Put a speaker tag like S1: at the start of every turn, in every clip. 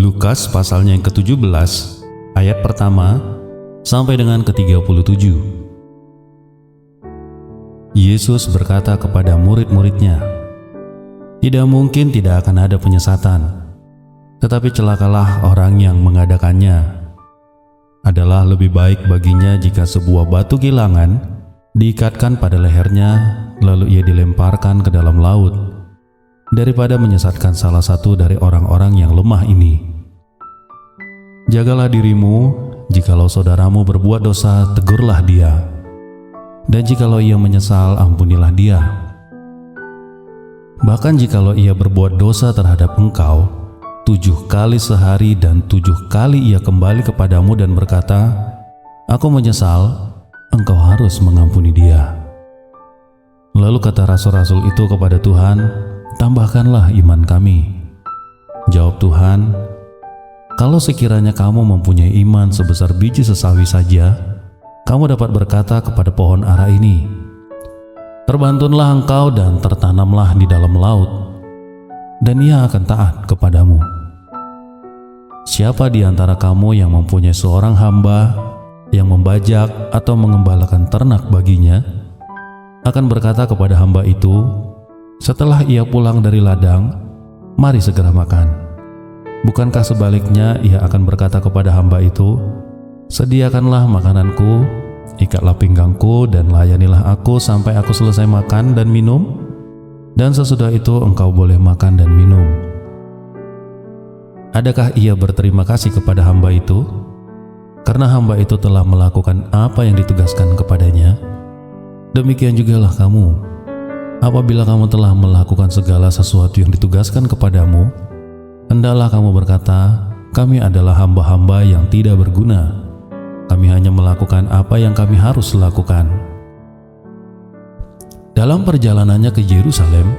S1: Lukas pasalnya yang ke-17, ayat pertama sampai dengan ke-37. Yesus berkata kepada murid-muridnya, "Tidak mungkin tidak akan ada penyesatan, tetapi celakalah orang yang mengadakannya. Adalah lebih baik baginya jika sebuah batu gilangan diikatkan pada lehernya, lalu ia dilemparkan ke dalam laut, daripada menyesatkan salah satu dari orang-orang yang lemah ini. Jagalah dirimu, jikalau saudaramu berbuat dosa, tegurlah dia. Dan jikalau ia menyesal, ampunilah dia. Bahkan jikalau ia berbuat dosa terhadap engkau 7 kali sehari dan 7 kali ia kembali kepadamu dan berkata, 'Aku menyesal,' engkau harus mengampuni dia." Lalu kata rasul-rasul itu kepada Tuhan, "Tambahkanlah iman kami." Jawab Tuhan, "Kalau sekiranya kamu mempunyai iman sebesar biji sesawi saja, kamu dapat berkata kepada pohon ara ini, 'Terbantunlah engkau dan tertanamlah di dalam laut,' dan ia akan taat kepadamu. Siapa di antara kamu yang mempunyai seorang hamba yang membajak atau mengembalakan ternak baginya, akan berkata kepada hamba itu, setelah ia pulang dari ladang, 'Mari segera makan'? Bukankah sebaliknya ia akan berkata kepada hamba itu, 'Sediakanlah makananku, ikatlah pinggangku dan layanilah aku sampai aku selesai makan dan minum, dan sesudah itu engkau boleh makan dan minum.' Adakah ia berterima kasih kepada hamba itu? Karena hamba itu telah melakukan apa yang ditugaskan kepadanya. Demikian jugalah kamu. Apabila kamu telah melakukan segala sesuatu yang ditugaskan kepadamu, hendaklah kamu berkata, 'Kami adalah hamba-hamba yang tidak berguna. Kami hanya melakukan apa yang kami harus lakukan.'" Dalam perjalanannya ke Yerusalem,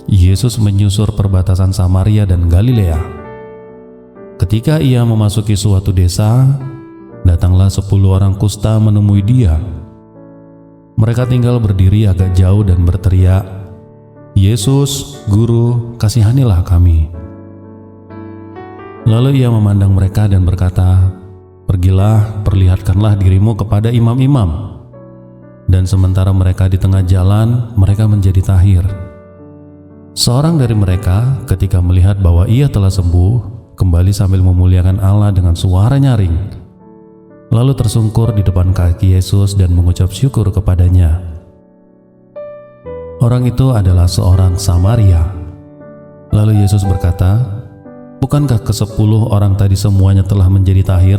S1: Yesus menyusur perbatasan Samaria dan Galilea. Ketika ia memasuki suatu desa, datanglah 10 orang kusta menemui dia. Mereka tinggal berdiri agak jauh dan berteriak, "Yesus, Guru, kasihanilah kami." Lalu ia memandang mereka dan berkata, "Pergilah, perlihatkanlah dirimu kepada imam-imam." Dan sementara mereka di tengah jalan, mereka menjadi tahir. Seorang dari mereka ketika melihat bahwa ia telah sembuh, kembali sambil memuliakan Allah dengan suara nyaring, lalu tersungkur di depan kaki Yesus dan mengucap syukur kepadanya. Orang itu adalah seorang Samaria. Lalu Yesus berkata, "Bukankah ke-10 orang tadi semuanya telah menjadi tahir?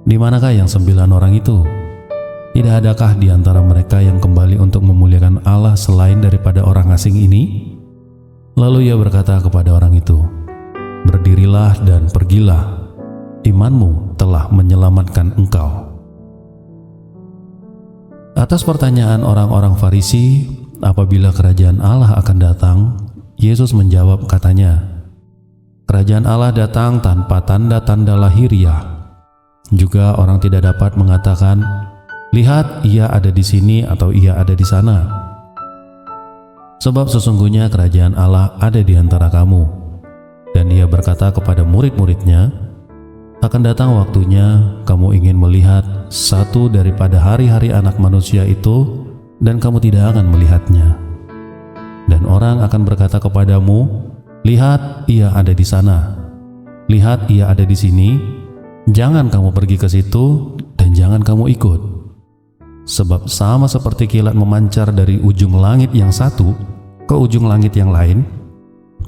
S1: Di manakah yang 9 orang itu? Tidak adakah di antara mereka yang kembali untuk memuliakan Allah selain daripada orang asing ini?" Lalu ia berkata kepada orang itu, "Berdirilah dan pergilah, imanmu telah menyelamatkan engkau." Atas pertanyaan orang-orang Farisi, apabila kerajaan Allah akan datang, Yesus menjawab katanya, "Kerajaan Allah datang tanpa tanda-tanda lahiriah. Juga orang tidak dapat mengatakan, 'Lihat, ia ada di sini,' atau 'ia ada di sana.' Sebab sesungguhnya kerajaan Allah ada di antara kamu." Dan ia berkata kepada murid-muridnya, "Akan datang waktunya kamu ingin melihat satu daripada hari-hari Anak Manusia itu, dan kamu tidak akan melihatnya. Dan orang akan berkata kepadamu, 'Lihat, ia ada di sana. Lihat, ia ada di sini.' Jangan kamu pergi ke situ, dan jangan kamu ikut. Sebab sama seperti kilat memancar dari ujung langit yang satu ke ujung langit yang lain,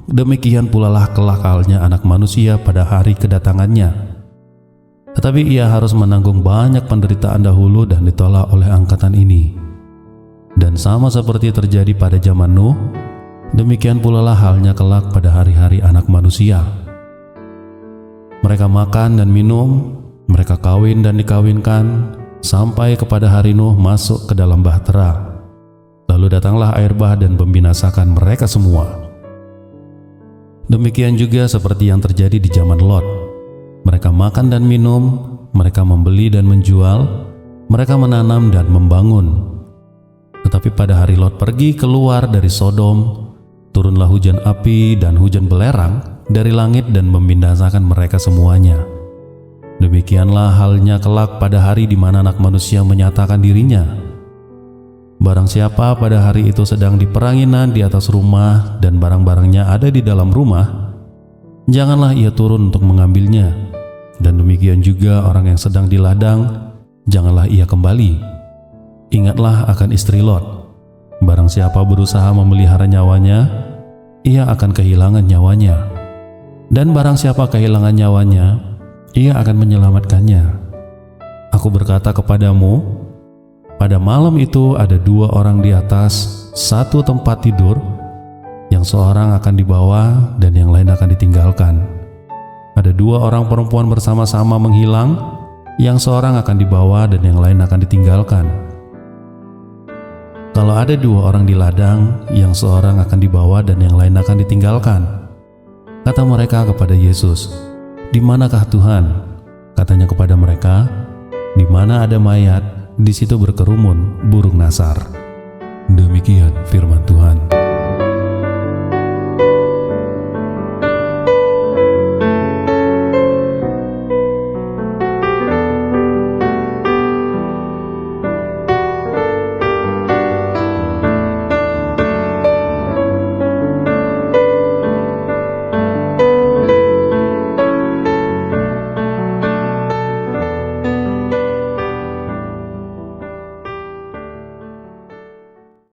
S1: demikian pula lah kelakalnya Anak Manusia pada hari kedatangannya. Tetapi ia harus menanggung banyak penderitaan dahulu dan ditolak oleh angkatan ini. Dan sama seperti terjadi pada zaman Nuh, demikian pula lah halnya kelak pada hari-hari Anak Manusia. Mereka makan dan minum, mereka kawin dan dikawinkan, sampai kepada hari Nuh masuk ke dalam bahtera. Lalu datanglah air bah dan membinasakan mereka semua. Demikian juga seperti yang terjadi di zaman Lot. Mereka makan dan minum, mereka membeli dan menjual, mereka menanam dan membangun. Tetapi pada hari Lot pergi keluar dari Sodom, turunlah hujan api dan hujan belerang dari langit dan membinasakan mereka semuanya. Demikianlah halnya kelak pada hari di mana Anak Manusia menyatakan dirinya. Barang siapa pada hari itu sedang di peranginan di atas rumah dan barang-barangnya ada di dalam rumah, janganlah ia turun untuk mengambilnya. Dan demikian juga orang yang sedang di ladang, janganlah ia kembali. Ingatlah akan istri Lot. Barang siapa berusaha memelihara nyawanya, ia akan kehilangan nyawanya. Dan barang siapa kehilangan nyawanya, ia akan menyelamatkannya. Aku berkata kepadamu, pada malam itu ada 2 orang di atas satu tempat tidur, yang seorang akan dibawa dan yang lain akan ditinggalkan. Ada 2 orang perempuan bersama-sama menghilang, yang seorang akan dibawa dan yang lain akan ditinggalkan. Kalau ada 2 orang di ladang, yang seorang akan dibawa dan yang lain akan ditinggalkan. Kata mereka kepada Yesus, "Di manakah Tuhan?" Katanya kepada mereka, "Di mana ada mayat, di situ berkerumun burung nasar." Demikian firman Tuhan.